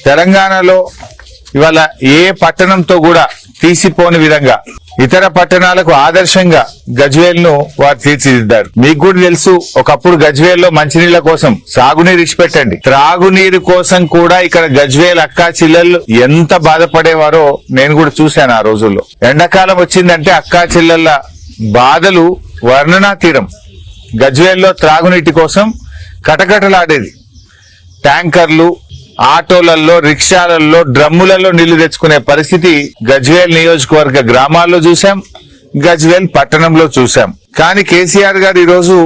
తెలంగాణలో ఇవాళ ఏ పట్టణంతో కూడా తీసిపోని విధంగా ఇతర పట్టణాలకు ఆదర్శంగా గజ్వేల్ ను వారు తీర్చిదిద్దారు. మీకు కూడా తెలుసు, ఒకప్పుడు గజ్వేల్లో మంచినీళ్ల కోసం సాగునీరు ఇచ్చిపెట్టండి, త్రాగునీరు కోసం కూడా ఇక్కడ గజ్వేల్ అక్కా చెల్లెళ్ళు ఎంత బాధపడేవారో నేను కూడా చూశాను ఆ రోజుల్లో. ఎండాకాలం వచ్చిందంటే అక్కా చెల్లెళ్ళ బాధలు వర్ణనాతీరం. గజ్వేల్లో త్రాగునీటి కోసం కటకటలాడేది. ట్యాంకర్లు, ఆటోలలో, రిక్షాలలో, డ్రమ్ములలో నీళ్లు తెచ్చుకునే పరిస్థితి గజ్వేల్ నియోజకవర్గ గ్రామాల్లో చూశాం, గజ్వేల్ పట్టణంలో చూశాం. కానీ కేసీఆర్ గారు ఈరోజు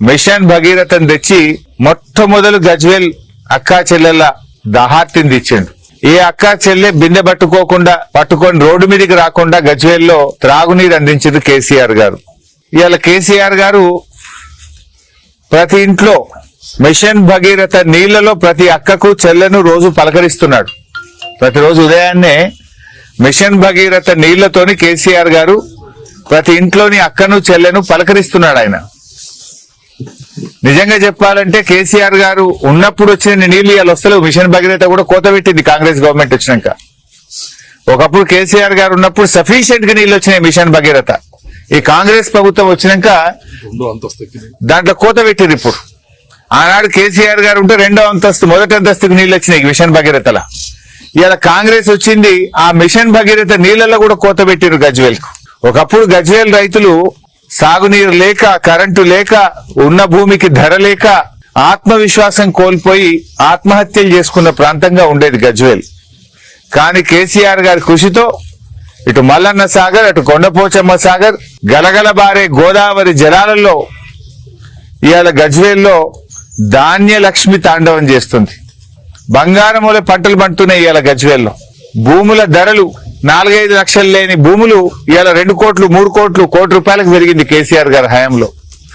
మిషన్ భగీరథను తెచ్చి మొట్టమొదలు గజ్వేల్ అక్కా చెల్లెళ్ళ దహార్తిని తెచ్చిండు. ఏ అక్కా చెల్లె బిందె పట్టుకొని రోడ్డు మీదకి రాకుండా గజ్వేల్లో త్రాగునీరు అందించింది కేసీఆర్ గారు. ఇవాళ కేసీఆర్ గారు ప్రతి ఇంట్లో మిషన్ భగీరథ నీళ్లలో ప్రతి అక్కకు చెల్లెను రోజు పలకరిస్తున్నాడు. ప్రతిరోజు ఉదయాన్నే మిషన్ భగీరథ నీళ్లతోని కేసీఆర్ గారు ప్రతి ఇంట్లోని అక్కను చెల్లెను పలకరిస్తున్నాడు. ఆయన నిజంగా చెప్పాలంటే కేసీఆర్ గారు ఉన్నప్పుడు వచ్చిన నీళ్లు ఇవాళ వస్తలేవు. మిషన్ భగీరథ కూడా కోత పెట్టింది కాంగ్రెస్ గవర్నమెంట్ వచ్చినాక. ఒకప్పుడు కేసీఆర్ గారు ఉన్నప్పుడు సఫిషియెంట్ గా నీళ్లు వచ్చినాయి మిషన్ భగీరథ. ఈ కాంగ్రెస్ ప్రభుత్వం వచ్చినాక దాంట్లో కోత పెట్టింది. ఇప్పుడు ఆనాడు కేసీఆర్ గారు ఉంటే రెండో అంతస్తు, మొదటి అంతస్తుకు నీళ్లు వచ్చినాయి మిషన్ భగీరథల. ఇవాళ కాంగ్రెస్ వచ్చింది, ఆ మిషన్ భగీరథ నీళ్లలో కూడా కోత పెట్టిరు గజ్వేల్ కు. ఒకప్పుడు గజ్వేల్ రైతులు సాగునీరు లేక, కరెంటు లేక, ఉన్న భూమికి ధర లేక ఆత్మవిశ్వాసం కోల్పోయి ఆత్మహత్యలు చేసుకున్న ప్రాంతంగా ఉండేది గజ్వేల్. కానీ కేసీఆర్ గారి కృషితో ఇటు మల్లన్న సాగర్, అటు కొండపోచమ్మ సాగర్, గలగల బారే గోదావరి జలాలలో ఇవాళ గజ్వేల్లో ధాన్య లక్ష్మి తాండవం చేస్తుంది. బంగారముల పంటలు పండుతున్నాయి ఇవాళ గజ్వేల్లో. భూముల ధరలు 4-5 లక్షలు లేని భూములు ఇవాళ 2 కోట్లు, 3 కోట్లు, ₹1 కోటి పెరిగింది కేసీఆర్ గారి హయాంలో.